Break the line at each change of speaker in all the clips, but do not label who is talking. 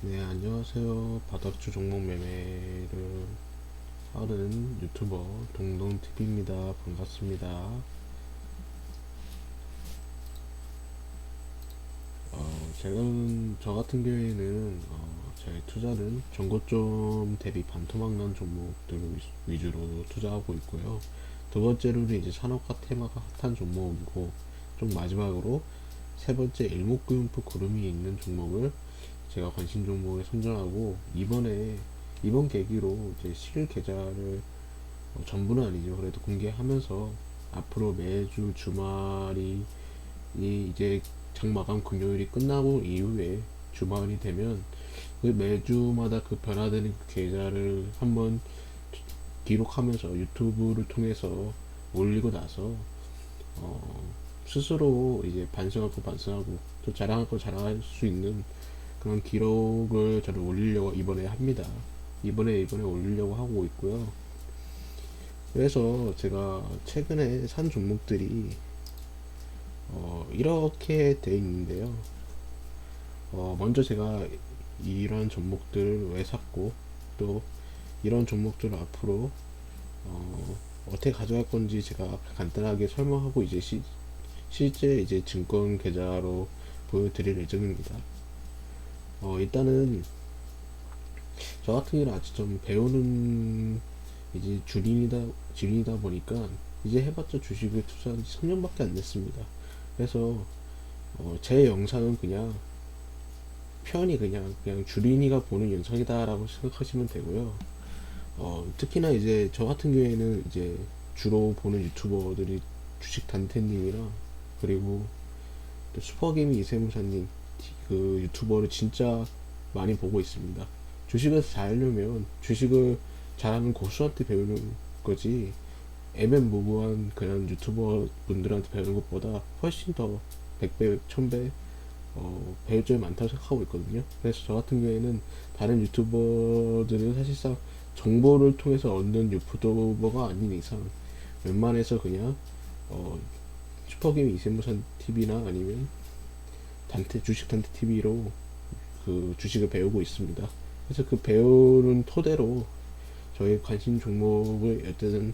네, 안녕하세요. 바닥주 종목 매매를 하는 유튜버 동동TV입니다. 반갑습니다. 저 같은 경우에는 제 투자는 전고점 대비 반토막 난 종목들 위주로 투자하고 있고요. 두 번째로는 이제 산업과 테마가 핫한 종목이고, 좀 마지막으로 세 번째 일목구름프 구름이 있는 종목을 제가 관심 종목에 선정하고, 이번 계기로 이제 실 계좌를 전부는 아니죠. 그래도 공개하면서 앞으로 매주 주말이 이제 장마감 금요일이 끝나고 이후에 주말이 되면 그 매주마다 그 변화되는 그 계좌를 한번 기록하면서 유튜브를 통해서 올리고 나서 스스로 이제 반성하고 또 자랑할 거 자랑할 수 있는 그런 기록을 저는 올리려고 이번에 합니다. 이번에 올리려고 하고 있고요. 그래서 제가 최근에 산 종목들이 이렇게 돼 있는데요. 먼저 제가 이런 종목들을 왜 샀고, 또 이런 종목들을 앞으로 어떻게 가져갈 건지 제가 간단하게 설명하고 이제 실제 이제 증권 계좌로 보여드릴 예정입니다. 일단은 저 같은 경우는 아직 좀 배우는 이제 주린이다 보니까 이제 해봤자 주식을 투자한 지 3년밖에 안 됐습니다. 그래서 제 영상은 그냥 편히 그냥 주린이가 보는 영상이다라고 생각하시면 되고요. 특히나 이제 저 같은 경우에는 이제 주로 보는 유튜버들이 주식 단태님이랑, 그리고 또 슈퍼게임 이세무사님, 그 유튜버를 진짜 많이 보고 있습니다. 주식을 잘하려면 주식을 잘하는 고수한테 배우는 거지, 애매모호한 그냥 유튜버 분들한테 배우는 것보다 훨씬 더 100배, 1000배 배울 점이 많다고 생각하고 있거든요. 그래서 저 같은 경우에는 다른 유튜버들은 사실상 정보를 통해서 얻는 유튜버가 아닌 이상 웬만해서 그냥 슈퍼게임 이세무산 TV나 아니면 주식 단태 TV로 그 주식을 배우고 있습니다. 그래서 그 배우는 토대로 저희 관심 종목을 어쨌든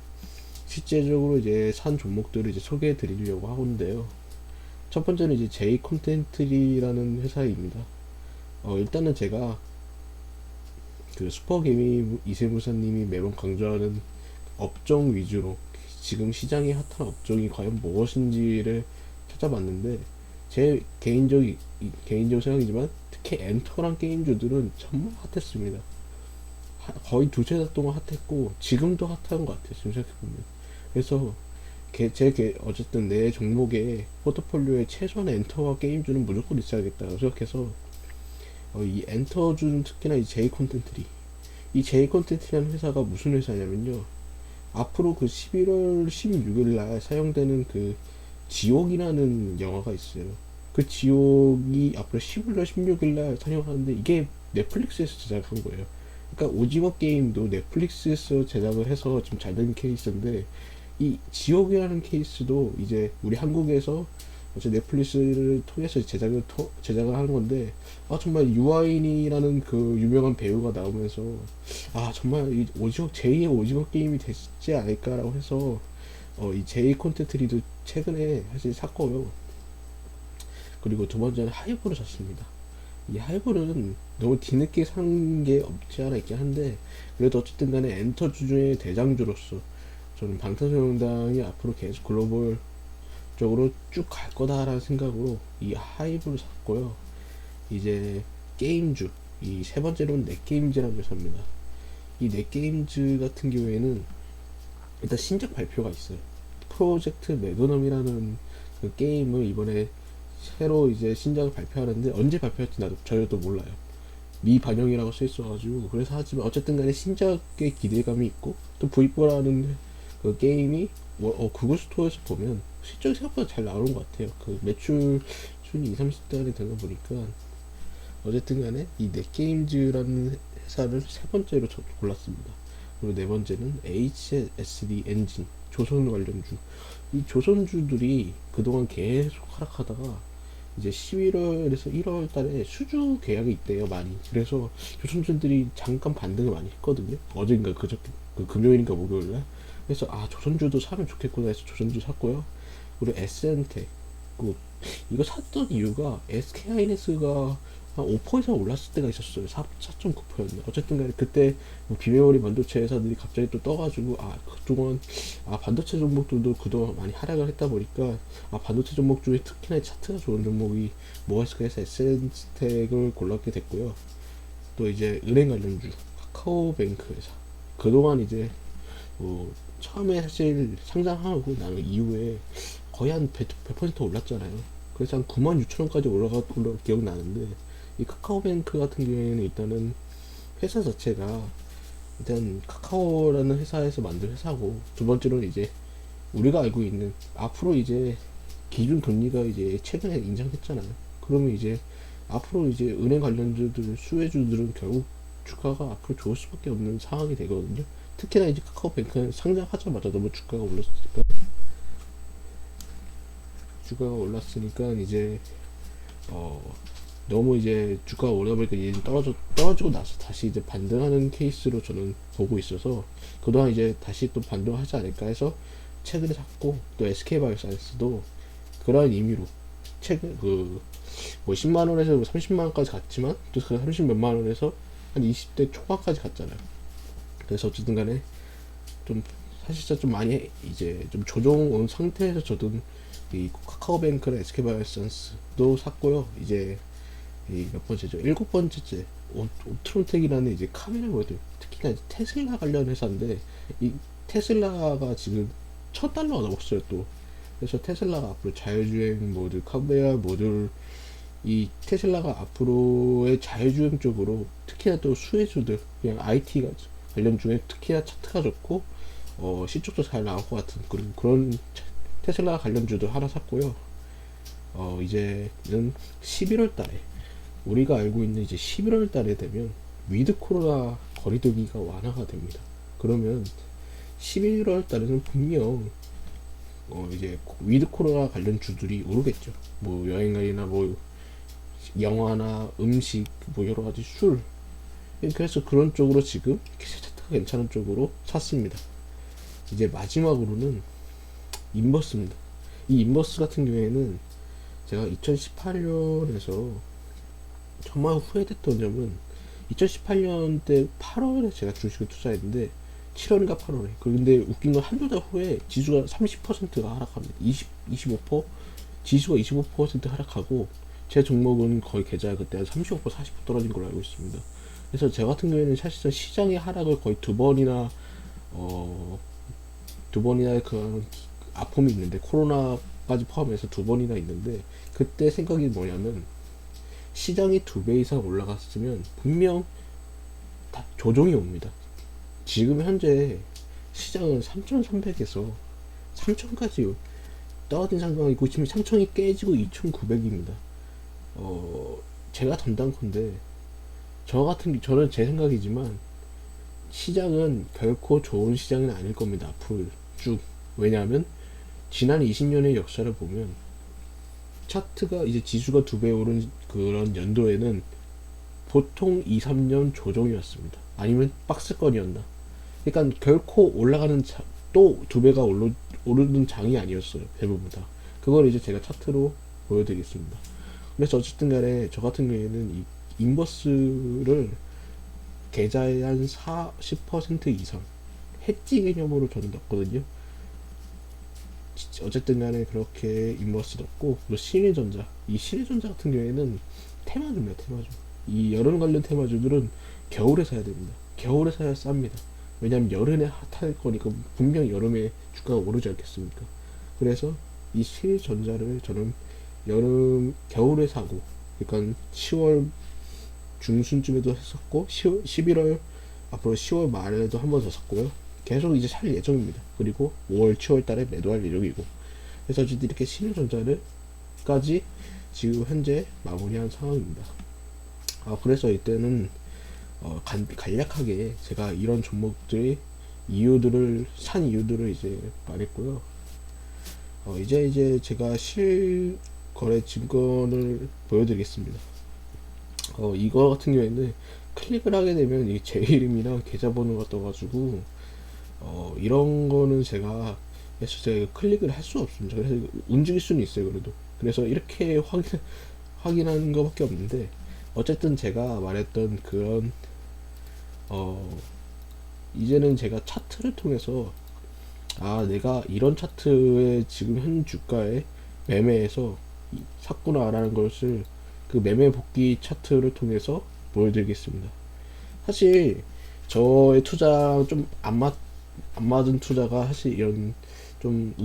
실제적으로 이제 산 종목들을 이제 소개해 드리려고 하는데요. 첫 번째는 이제 제이 콘텐츠리라는 회사입니다. 일단은 제가 그 슈퍼게임 이세무사님이 매번 강조하는 업종 위주로 지금 시장이 핫한 업종이 과연 무엇인지를 찾아봤는데, 제 개인적 생각이지만 특히 엔터랑 게임주들은 정말 핫했습니다. 거의 두세 달 동안 핫했고 지금도 핫한 것 같아요. 지금 생각해보면. 그래서 어쨌든 내 종목에 포트폴리오에 최소한 엔터와 게임주는 무조건 있어야겠다고 생각해서 이 엔터주는 특히나 이 제이 콘텐츠리, 이 제이 콘텐츠라는 회사가 무슨 회사냐면요, 앞으로 그 11월 16일 날 사용되는 그 지옥이라는 영화가 있어요. 그 지옥이 앞으로 11월 16일 날 상영하는데 이게 넷플릭스에서 제작한 거예요. 그러니까 오징어 게임도 넷플릭스에서 제작을 해서 좀 잘 된 케이스인데, 이 지옥이라는 케이스도 이제 우리 한국에서 어제 넷플릭스를 통해서 제작을 하는 건데, 정말 유아인이라는 그 유명한 배우가 나오면서 정말 이 제2의 오징어 게임이 되지 않을까라고 해서 이 제이 콘텐츠리도 최근에 사실 샀고요. 그리고 두 번째는 하이브를 샀습니다. 이 하이브는 너무 뒤늦게 산 게 없지 않아 있긴 한데, 그래도 어쨌든 간에 엔터 주주의 대장주로서 저는 방탄소년단이 앞으로 계속 글로벌 쪽으로 쭉 갈 거다라는 생각으로 이 하이브를 샀고요. 이제 게임주, 이 세 번째로는 넷게임즈라는 회사입니다. 이 넷게임즈 같은 경우에는 일단 신작 발표가 있어요. 프로젝트 매그넘이라는 그 게임을 이번에 새로 이제 신작을 발표하는데, 언제 발표할지 저희도 몰라요. 미반영이라고 써 있어가지고. 그래서 하지만 어쨌든 간에 신작에 기대감이 있고, 또 V4라는 그 게임이 구글 스토어에서 보면 실적이 생각보다 잘 나오는 것 같아요. 그 매출 순위 2, 30달이 되는 거 보니까. 어쨌든 간에 이 넷게임즈라는 회사를 세 번째로 골랐습니다. 그리고 네 번째는 HSD 엔진, 조선 관련주. 이 조선주들이 그동안 계속 하락하다가 이제 11월에서 1월 달에 수주 계약이 있대요, 많이. 그래서 조선주들이 잠깐 반등을 많이 했거든요. 어젠가 그저께, 그 금요일인가 목요일날. 그래서 아, 조선주도 사면 좋겠구나 해서 조선주 샀고요. 그리고 SN텍. 그 이거 샀던 이유가 SK하이닉스가 한 5% 이상 올랐을 때가 있었어요. 4.9%였나. 어쨌든 간에 그때 뭐 비메모리 반도체 회사들이 갑자기 또 떠가지고 아, 그동안 아, 반도체 종목들도 그동안 많이 하락을 했다 보니까 아, 반도체 종목 중에 특히나 차트가 좋은 종목이 뭐가 있을까 해서 SN텍을 골랐게 됐고요. 또 이제 은행 관련주 카카오뱅크 회사. 그동안 이제 처음에 사실 상장하고 나는 이후에 거의 한 100% 올랐잖아요. 그래서 한 96,000원까지 올라간 걸로 기억나는데, 이 카카오뱅크 같은 경우에는 일단은 회사 자체가 일단 카카오라는 회사에서 만든 회사고, 두 번째로는 이제 우리가 알고 있는 앞으로 이제 기준 금리가 이제 최근에 인상됐잖아요. 그러면 이제 앞으로 이제 은행 관련주들, 수혜주들은 결국 주가가 앞으로 좋을 수밖에 없는 상황이 되거든요. 특히나 이제 카카오뱅크는 상장하자마자 너무 주가가 올랐으니까 이제 너무 이제 주가가 오르다 보니까 이제 떨어지고 나서 다시 이제 반등하는 케이스로 저는 보고 있어서 그동안 이제 다시 또 반등하지 않을까 해서 최근에 샀고, 또 SK바이오사이언스도 그런 의미로 최근 뭐 10만 원에서 30만 원까지 갔지만 또 그 30 몇만 원에서 한 20대 초반까지 갔잖아요. 그래서 어쨌든 간에 좀 사실상 좀 많이 이제 좀 조정 온 상태에서 저도 이 카카오뱅크랑 SK바이오사이언스도 샀고요. 이제 이 몇 번째죠? 일곱 번째째 오트론텍이라는 이제 카메라 모델, 특히나 이제 테슬라 관련 회사인데 이 테슬라가 지금 1,000달러가 넘었어요 또. 그래서 테슬라가 앞으로 자율주행 모듈, 카메라 모듈, 이 테슬라가 앞으로의 자율주행 쪽으로 특히나 또 수혜주들, 그냥 IT 관련 중에 특히나 차트가 좋고 실적도 잘 나올 것 같은 그런 테슬라 관련주도 하나 샀고요. 이제는 11월 달에 우리가 알고 있는 이제 11월 달에 되면 위드 코로나 거리두기가 완화가 됩니다. 그러면 11월 달에는 분명 이제 위드 코로나 관련 주들이 오르겠죠. 뭐 여행이나 뭐 영화나 음식, 뭐 여러 가지 술. 그래서 그런 쪽으로 지금 차트가 괜찮은 쪽으로 샀습니다. 이제 마지막으로는 인버스입니다. 이 인버스 같은 경우에는 제가 2018년에서 정말 후회됐던 점은 2018년 때 8월에 제가 주식을 투자했는데 7월인가 8월에 근데 웃긴 건 한두 달 후에 지수가 30%가 하락합니다. 25% 지수가 25% 하락하고 제 종목은 거의 계좌 그때 한 35% 40% 떨어진 걸로 알고 있습니다. 그래서 저 같은 경우에는 사실상 시장의 하락을 거의 두 번이나 그 아픔이 있는데 코로나까지 포함해서 두 번이나 있는데 그때 생각이 뭐냐면 시장이 2배 이상 올라갔으면 분명 다 조정이 옵니다. 지금 현재 시장은 3,300에서 3,000까지 떨어진 상황이고 지금 3,000이 깨지고 2,900입니다. 제가 담당컨대 저는 제 생각이지만 시장은 결코 좋은 시장은 아닐 겁니다. 앞으로 쭉. 왜냐하면 지난 20년의 역사를 보면 차트가 이제 지수가 2배 오른 그런 연도에는 보통 2, 3년 조정이었습니다. 아니면 박스권이었나. 그러니까 결코 올라가는 또 2배가 오르는 장이 아니었어요. 대부분 다. 그걸 이제 제가 차트로 보여드리겠습니다. 그래서 어쨌든 간에 저 같은 경우에는 이 인버스를 계좌에 한 40% 이상 해지 개념으로 저는 넣었거든요. 어쨌든 간에 그렇게 인버스 넣고, 그리고 신일전자. 이 신일전자 같은 경우에는 테마주입니다. 테마주. 이 여름 관련 테마주들은 겨울에 사야 됩니다. 겨울에 사야 쌉니다. 왜냐면 여름에 핫할 거니까 분명 여름에 주가가 오르지 않겠습니까? 그래서 이 신일전자를 저는 겨울에 사고, 그러니까 10월 중순쯤에도 했었고 11월 앞으로 10월 말에도 한 번 더 샀고요. 계속 이제 살 예정입니다. 그리고 5월 7월 달에 매도할 예정이고. 그래서 어쨌든 이렇게 신일전자를까지 지금 현재 마무리한 상황입니다. 그래서 이때는 간략하게 제가 이런 종목들의 산 이유들을 이제 말했고요. 이제 제가 거래 증권을 보여드리겠습니다. 이거 같은 경우에는 클릭을 하게 되면 이 제 이름이랑 계좌번호가 떠가지고 이런 거는 제가 클릭을 할 수 없습니다. 그래서 움직일 수는 있어요. 그래서 이렇게 확인하는 것밖에 없는데, 어쨌든 제가 말했던 그런 이제는 제가 차트를 통해서 내가 이런 차트에 지금 현 주가에 매매해서 샀구나라는 것을 그 매매 복귀 차트를 통해서 보여드리겠습니다. 사실 저의 투자 좀 안 맞은 투자가 사실 이런 좀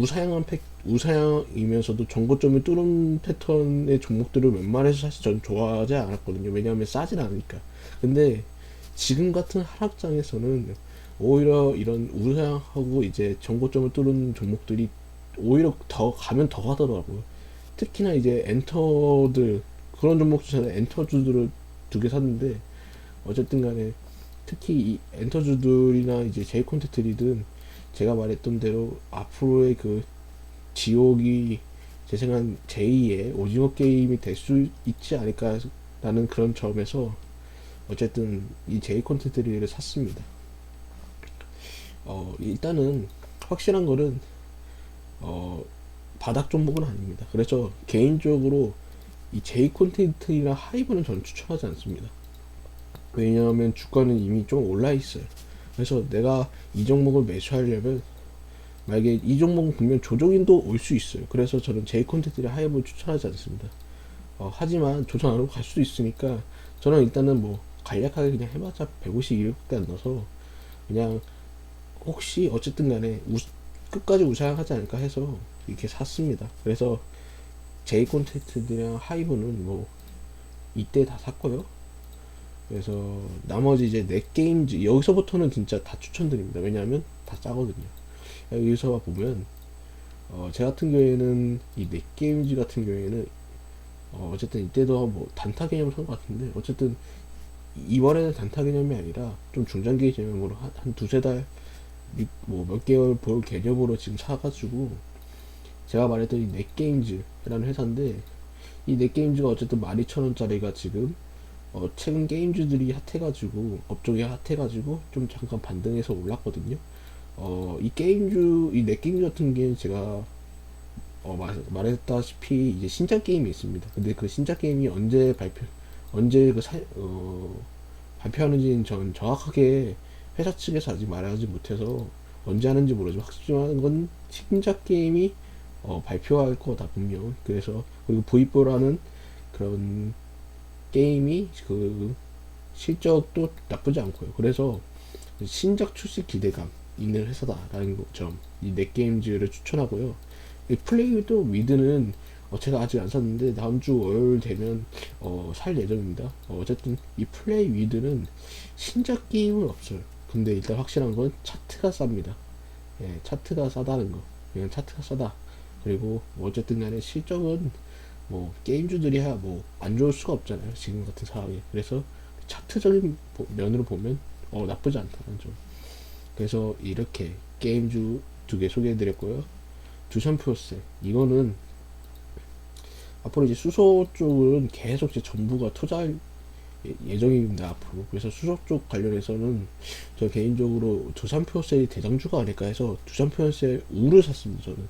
우상향이면서도 정고점을 뚫은 패턴의 종목들을 웬만해서 사실 전 좋아하지 않았거든요. 왜냐하면 싸진 않으니까. 근데 지금 같은 하락장에서는 오히려 이런 우상향하고 이제 정고점을 뚫은 종목들이 오히려 더 가면 더 하더라고요. 특히나 이제 엔터들, 그런 종목 중에서 엔터주들을 2개 샀는데, 어쨌든 간에 특히 이 엔터주들이나 이제 제이콘택트리든 제가 말했던 대로 앞으로의 그 지옥이 제 생각 제2의 오징어 게임이 될 수 있지 않을까라는 그런 점에서 어쨌든 이 제이콘택트리를 샀습니다. 일단은 확실한 거는 바닥 종목은 아닙니다. 그래서 개인적으로 이 제이 콘텐츠나 하이브는 저는 추천하지 않습니다. 왜냐하면 주가는 이미 좀 올라 있어요. 그래서 내가 이 종목을 매수하려면, 만약에 이 종목은 분명 조정인도 올 수 있어요. 그래서 저는 제이 콘텐츠나 하이브를 추천하지 않습니다. 하지만 조정 안 하고 갈 수도 있으니까 저는 일단은 뭐 간략하게 그냥 해봤자 152밖에 안 나서 그냥 혹시 어쨌든 간에 끝까지 우상하지 않을까 해서 이렇게 샀습니다. 그래서 제이 콘텐츠랑 하이브는 뭐 이때 다 샀고요. 그래서 나머지 이제 넷게임즈, 여기서부터는 진짜 다 추천드립니다. 왜냐하면 다 싸거든요. 여기서 보면 제 같은 경우에는 이 넷게임즈 같은 경우에는 어쨌든 이때도 뭐 단타 개념을 산 것 같은데, 어쨌든 이번에는 단타 개념이 아니라 좀 중장기 개념으로 한 두세 달, 뭐 몇 개월 볼 개념으로 지금 사가지고, 제가 말했던 이 넷게임즈라는 회사인데, 이 넷게임즈가 어쨌든 12,000원짜리가 지금 최근 게임주들이 핫해가지고, 업종이 핫해가지고 좀 잠깐 반등해서 올랐거든요. 이 넷게임즈 같은 게 제가 말했다시피 이제 신작 게임이 있습니다. 근데 그 신작 게임이 언제 발표하는지는 전 정확하게 회사 측에서 아직 말하지 못해서 언제 하는지 모르지만, 확실한 건 신작 게임이 발표할 거다 분명. 그래서 그리고 V4라는 그런 게임이 그 실적도 나쁘지 않고요. 그래서 신작 출시 기대감 있는 회사다라는 점, 이 넷게임즈를 추천하고요. 이 플레이도 위드는 제가 아직 안 샀는데 다음 주 월요일 되면 살 예정입니다. 어쨌든 이 플레이 위드는 신작 게임은 없어요. 근데 일단 확실한 건 차트가 쌉니다. 예, 차트가 싸다는 거. 그냥 차트가 싸다. 그리고 뭐 어쨌든 간에 실적은 뭐 게임주들이야 뭐 안 좋을 수가 없잖아요, 지금 같은 상황에. 그래서 차트적인 면으로 보면 나쁘지 않다는 점. 그래서 이렇게 게임주 2개 소개해 드렸고요. 두산표세, 이거는 앞으로 이제 수소 쪽은 계속 이제 정부가 투자할 예정입니다, 앞으로. 그래서 수소 쪽 관련해서는 저 개인적으로 두산표셀이 대장주가 아닐까 해서 두산표셀 우를 샀습니다. 저는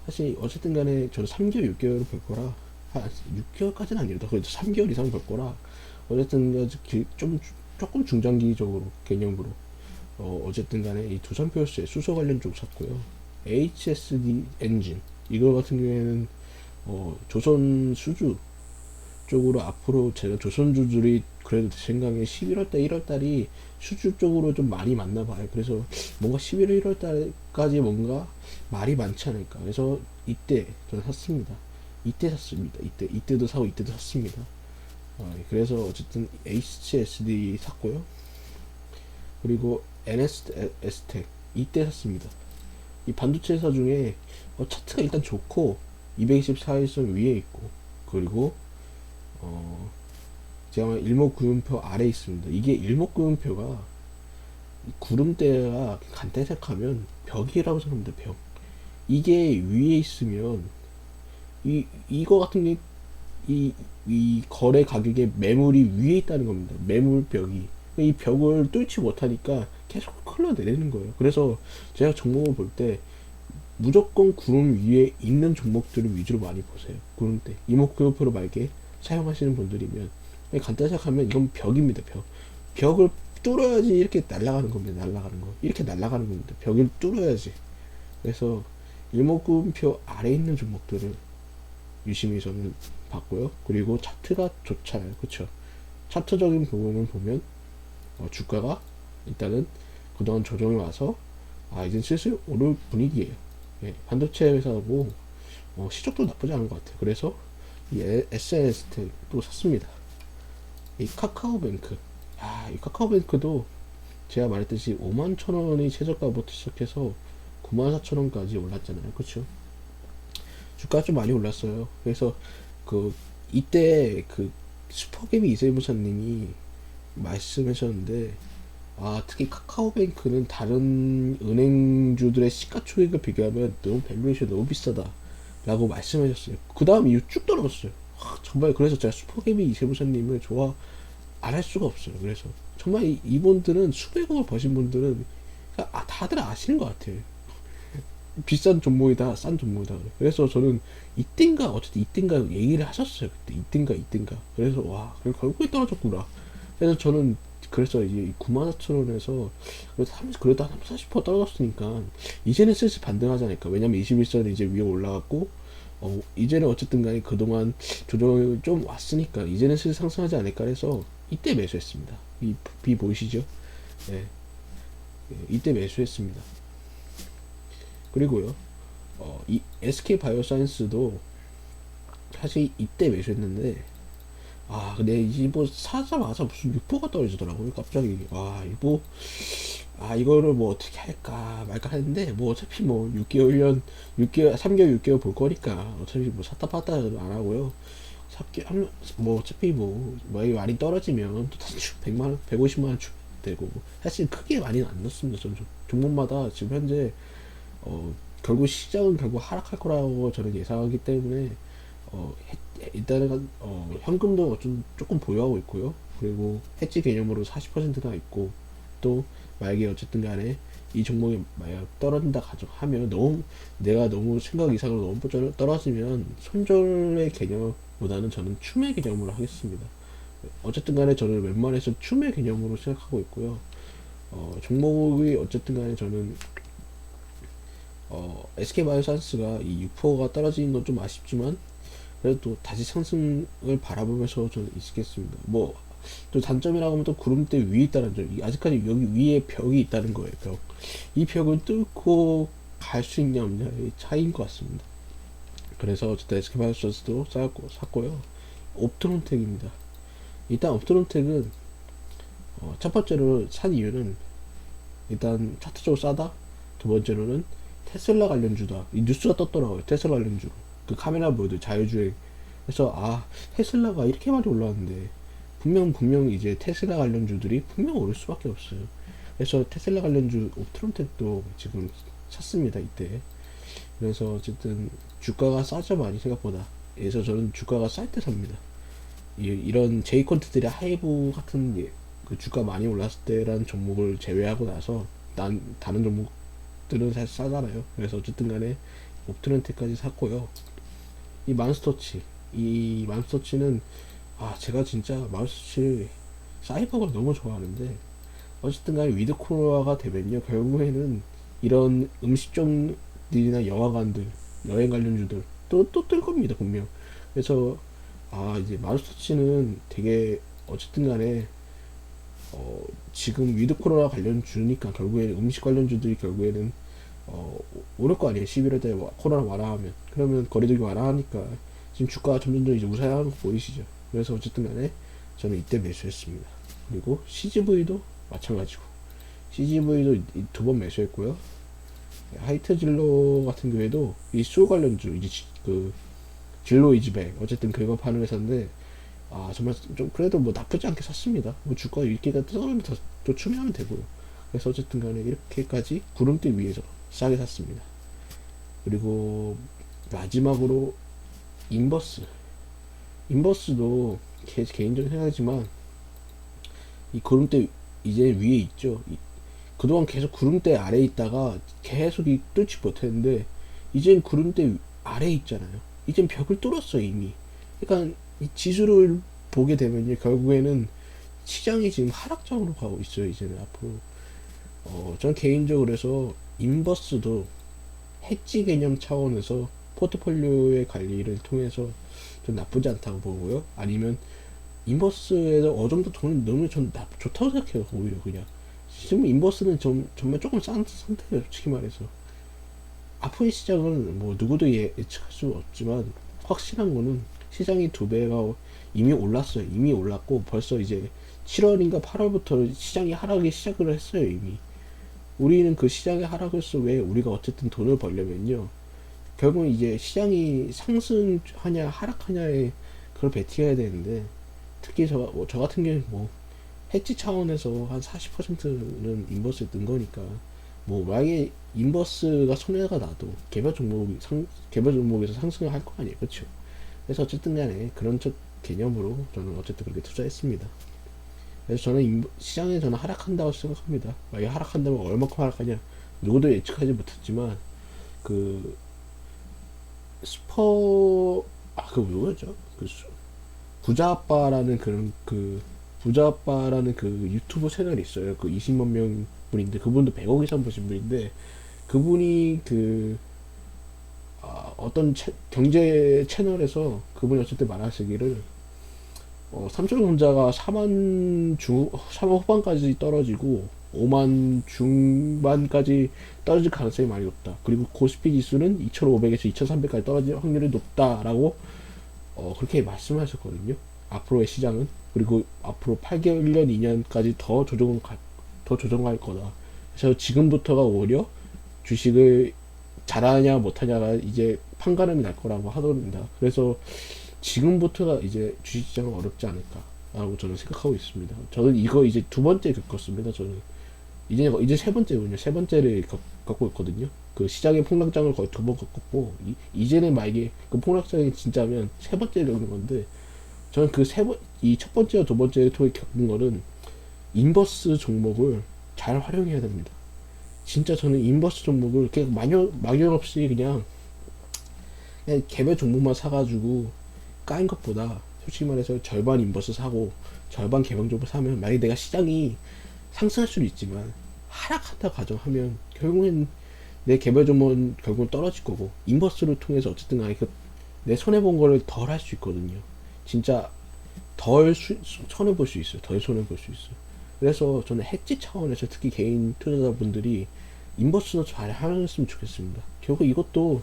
사실 어쨌든 간에 저는 3개월 6개월을 볼 거라, 한 6개월까지는 아니어도 그래도 3개월 이상 볼 거라, 어쨌든 조금 중장기적으로 개념으로 어쨌든 간에 이 두산표셀 수소 관련 쪽 샀고요. HSD 엔진, 이거 같은 경우에는 조선 수주 쪽으로, 앞으로 제가 조선주들이 그래도 제 생각에 11월달 1월달이 수주 쪽으로 좀 말이 많나 봐요. 그래서 뭔가 11월 1월달까지 뭔가 말이 많지 않을까. 그래서 이때 저는 샀습니다. 이때 샀습니다. 이때도 사고 이때도 샀습니다. 그래서 어쨌든 HSD 샀고요. 그리고 NS텍 이때 샀습니다. 이 반도체 회사 중에 차트가 일단 좋고 224일선 위에 있고, 그리고 제가 일목구름표 아래에 있습니다. 이게 일목구름표가 구름대가 간단히 생각하면 벽이라고 생각합니다. 벽. 이게 위에 있으면 이거 같은 게 이 거래 가격의 매물이 위에 있다는 겁니다. 매물벽이. 이 벽을 뚫지 못하니까 계속 흘러내리는 거예요. 그래서 제가 종목을 볼 때 무조건 구름 위에 있는 종목들을 위주로 많이 보세요. 구름대. 이목구표로 말게 사용하시는 분들이면 간단히 생각하면 이건 벽입니다. 벽을 뚫어야지 이렇게 날아가는 겁니다. 날아가는 거. 이렇게 날아가는 겁니다. 벽을 뚫어야지. 그래서 일목구름표 아래 있는 종목들을 유심히 저는 봤고요. 그리고 차트가 좋잖아요. 그쵸? 차트적인 부분을 보면 주가가 일단은 그동안 조정이 와서 이제 슬슬 오를 분위기예요. 예, 반도체 회사고 시적도 나쁘지 않은 것 같아요. 그래서 이 SNS도 샀습니다. 이 카카오뱅크, 이 카카오뱅크도 제가 말했듯이 5만 천 원이 최저가부터 시작해서 9만 4천 원까지 올랐잖아요. 그쵸? 주가 좀 많이 올랐어요. 그래서 이때 슈퍼개미 이세무사님이 말씀하셨는데, 특히 카카오뱅크는 다른 은행주들의 시가총액을 비교하면 너무 밸류에이션 너무 비싸다 라고 말씀하셨어요. 그 다음 이후 쭉 떨어졌어요. 정말. 그래서 제가 슈퍼개미 이세무사님을 좋아 안 할 수가 없어요. 그래서 정말 이분들은 수백억을 버신 분들은 다들 아시는 것 같아요. 비싼 종목이다, 싼 종목이다. 그래서 저는 어쨌든 이땐가 얘기를 하셨어요. 그때 이땐가. 그래서 결국에 떨어졌구나. 그래서 저는 그래서 이제 94,000원에서 그래도 한 40% 떨어졌으니까 이제는 슬슬 반등하지 않을까. 왜냐면 21선이 이제 위에 올라갔고 이제는 어쨌든 간에 그동안 조정이 좀 왔으니까 이제는 슬슬 상승하지 않을까 해서 이때 매수했습니다. 비 보이시죠? 네. 이때 매수했습니다. 그리고요, 이 SK 바이오사이언스도 사실 이때 매수했는데, 근데 이제 뭐 사자마자 무슨 6%가 떨어지더라고요. 갑자기. 이거를 뭐 어떻게 할까 말까 했는데, 뭐 어차피 뭐 3개월, 6개월 볼 거니까, 어차피 뭐 샀다 팔다 안 하고요. 뭐 어차피 많이 떨어지면 또 다시 100만원, 150만원 되고, 사실 크게 많이는 안 넣습니다. 전 종목마다 지금 현재 결국 시장은 결국 하락할 거라고 저는 예상하기 때문에 일단은 현금도 조금 보유하고 있고요. 그리고 해지 개념으로 40%나 있고, 또 만약에 어쨌든 간에 이 종목이 만약 떨어진다 가정하면 내가 너무 생각 이상으로 너무 떨어지면 손절의 개념보다는 저는 추매 개념으로 하겠습니다. 어쨌든 간에 저는 웬만해서 추매 개념으로 생각하고 있고요. 종목이 어쨌든 간에 저는 SK바이오사이언스가 이 6%가 떨어지는 건 좀 아쉽지만 그래도 다시 상승을 바라보면서 저는 있겠습니다. 또 단점이라고 하면 또 구름대 위에 있다는 점. 아직까지 여기 위에 벽이 있다는 거예요. 이 벽을 뚫고 갈 수 있냐 없냐의 차이인 것 같습니다. 그래서 어쨌든 SK바이오사이언스도 샀고요. 옵트론텍입니다. 일단 옵트론텍은 첫 번째로 산 이유는 일단 차트적으로 싸다. 두 번째로는 테슬라 관련주다. 이 뉴스가 떴더라고요. 테슬라 관련주. 그 카메라 모드 자율주행. 그래서 테슬라가 이렇게 많이 올라왔는데 분명 이제 테슬라 관련주들이 분명 오를 수밖에 없어요. 그래서 테슬라 관련주 옵트론텍도 지금 샀습니다. 이때. 그래서 어쨌든 주가가 싸죠 많이 생각보다. 그래서 저는 주가가 쌀 때 삽니다. 이런 제이콘트들의 하이브 같은 그 주가 많이 올랐을 때라는 종목을 제외하고 나서 다른 종목들은 사실 싸잖아요. 그래서 어쨌든 간에 옵트론텍까지 샀고요. 이 맘스터치는 제가 진짜 맘스터치 사이버걸 너무 좋아하는데 어쨌든 간에 위드 코로나가 되면요 결국에는 이런 음식점들이나 영화관들 여행 관련주들 또 뜰 겁니다 분명. 그래서 이제 맘스터치는 되게 어쨌든 간에 지금 위드 코로나 관련주니까 결국에는 음식 관련주들이 결국에는 오를 거 아니에요. 11월달에 코로나 완화하면. 그러면 거리두기 완화하니까 지금 주가가 점점 이제 우상향하는 거 보이시죠? 그래서 어쨌든 간에 저는 이때 매수했습니다. 그리고 CGV도 마찬가지고. CGV도 두 번 매수했고요. 하이트 진로 같은 경우에도 이 술 관련주, 이제 진로 이즈백. 어쨌든 그거 파는 회사인데, 정말 좀 그래도 나쁘지 않게 샀습니다. 주가 이렇게가 떠오르면 또 추매하면 되고요. 그래서 어쨌든 간에 이렇게까지 구름대 위에서 싸게 샀습니다. 그리고 마지막으로 인버스. 인버스도 개인적인 생각이지만 이 구름대 이제 위에 있죠. 그동안 계속 구름대 아래에 있다가 계속 이 뚫지 못했는데 이젠 구름대 아래에 있잖아요. 이젠 벽을 뚫었어요 이미. 그러니까 이 지수를 보게 되면요 결국에는 시장이 지금 하락장으로 가고 있어요 이제는 앞으로. 전 개인적으로 그래서 인버스도 해지 개념 차원에서 포트폴리오의 관리를 통해서 좀 나쁘지 않다고 보고요. 아니면 인버스에서 어느 정도 돈을 넣으면 전 좋다고 생각해요. 오히려 그냥 지금 인버스는 정말 조금 싼 상태예요. 솔직히 말해서 앞으로의 시장은 뭐 누구도 예측할 수 없지만 확실한 거는 시장이 두 배가 이미 올랐어요. 이미 올랐고 벌써 이제 7월인가 8월부터 시장이 하락이 시작을 했어요. 이미 우리는 그 시장의 하락에서 왜 우리가 어쨌든 돈을 벌려면요 결국은 이제 시장이 상승하냐 하락하냐에 그걸 베팅해야 되는데 특히 저 같은 경우는 뭐 해지 차원에서 한 40%는 인버스에 넣은 거니까 뭐 만약에 인버스가 손해가 나도 개별 종목에서 상승을 할 거 아니에요. 그렇죠? 그래서 어쨌든 간에 그런 개념으로 저는 어쨌든 그렇게 투자했습니다. 그래서 저는 시장에 하락한다고 생각합니다. 만약에 하락한다면 얼마큼 하락하냐 누구도 예측하지 못했지만 그 그 뭐였죠? 부자아빠라는 부자아빠라는 그 유튜브 채널이 있어요. 그 20만 명 분인데 그분도 100억 이상 보신 분인데 그분이 어떤 경제 채널에서 그분이 어쨌든 말하시기를 삼성전자가 4만 후반까지 떨어지고 5만 중반까지 떨어질 가능성이 많이 높다. 그리고 코스피 지수는 2,500에서 2,300까지 떨어질 확률이 높다라고 그렇게 말씀하셨거든요. 앞으로의 시장은 그리고 앞으로 8개월, 1년, 2년까지 더 조정할 거다. 그래서 지금부터가 오히려 주식을 잘하냐 못하냐가 이제 판가름이 날 거라고 하더랍니다. 그래서 지금부터가 이제 주식시장은 어렵지 않을까라고 저는 생각하고 있습니다. 저는 이거 이제 두 번째 겪었습니다. 저는 이제 세 번째군요. 세 번째를 겪고 있거든요. 그 시장의 폭락장을 거의 두 번 겪었고 이제는 만약에 그 폭락장이 진짜면 세 번째 겪는 건데 저는 이 첫 번째와 두 번째를 통해 겪은 거는 인버스 종목을 잘 활용해야 됩니다. 진짜 저는 인버스 종목을 그냥 막연 없이 그냥 개별 종목만 사가지고 까인 것보다 솔직히 말해서 절반 인버스 사고 절반 개별 종목 사면 만약에 내가 시장이 상승할 수는 있지만 하락한다 가정하면 결국엔 내 개별 종목은 결국은 떨어질 거고 인버스를 통해서 어쨌든 간에 내 손해본 거를 덜 할 수 있거든요. 진짜 덜 손해볼 수 있어요. 덜 손해볼 수 있어요. 그래서 저는 해지 차원에서 특히 개인 투자자분들이 인버스도 잘 하셨으면 좋겠습니다. 결국 이것도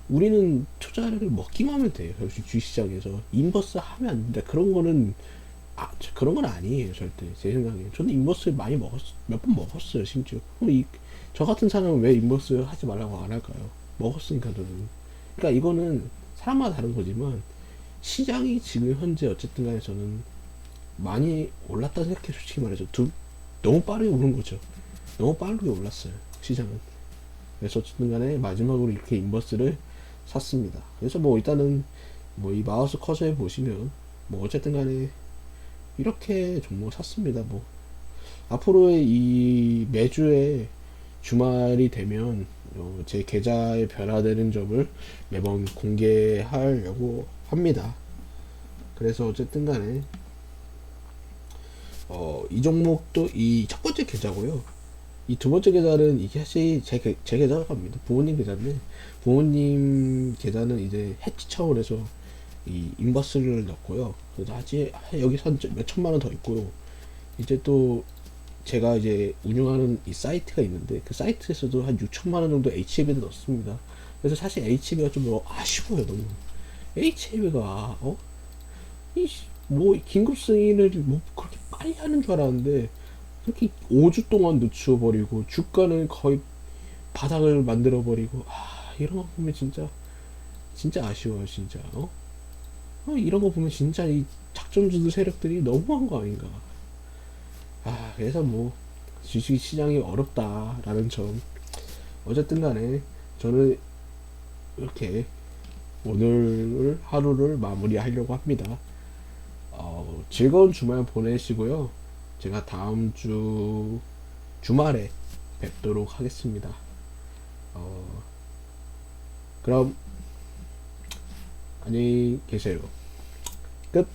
우리는 투자를 먹기만 하면 돼요. 주식시장에서 인버스 하면 안 된다. 그런 건 아니에요. 절대 제 생각에 저는 인버스 많이 몇 번 먹었어요. 심지어 저 같은 사람은 왜 인버스 하지 말라고 안 할까요? 먹었으니까 저는. 그러니까 이거는 사람마다 다른 거지만 시장이 지금 현재 어쨌든 간에 저는 많이 올랐다 생각해. 솔직히 말해서 너무 빠르게 오른 거죠. 너무 빠르게 올랐어요 시장은. 그래서 어쨌든 간에 마지막으로 이렇게 인버스를 샀습니다. 그래서 뭐 일단은 뭐 이 마우스 커서에 보시면 뭐 어쨌든 간에 이렇게 종목 샀습니다. 뭐 앞으로의 이 매주에 주말이 되면 제 계좌에 변화되는 점을 매번 공개하려고 합니다. 그래서 어쨌든 간에 이 종목도 이 첫 번째 계좌고요. 이 두 번째 계좌는 이게 사실 제 계좌가 갑니다. 부모님 계좌인데 부모님 계좌는 이제 해치 차원에서 이 인버스를 넣고요. 그래서 여기서 몇 천만 원 더 있고요. 이제 또 제가 이제 운영하는 이 사이트가 있는데 그 사이트에서도 한 6천만 원 정도 HM에도 넣습니다. 그래서 사실 HM가 좀 아쉬워요. 너무 HM가 뭐 긴급 승인을 뭐 그렇게 빨리 하는 줄 알았는데 그렇게 5주 동안 늦춰버리고 주가는 거의 바닥을 만들어버리고 이런 거 보면 진짜 아쉬워요. 진짜 이런 거 보면 진짜 이 작전주도 세력들이 너무한 거 아닌가. 그래서 뭐 주식 시장이 어렵다라는 점. 어쨌든 간에 저는 이렇게 오늘 하루를 마무리하려고 합니다. 즐거운 주말 보내시고요. 제가 다음 주 주말에 뵙도록 하겠습니다. 그럼 안녕히 계세요. 끝.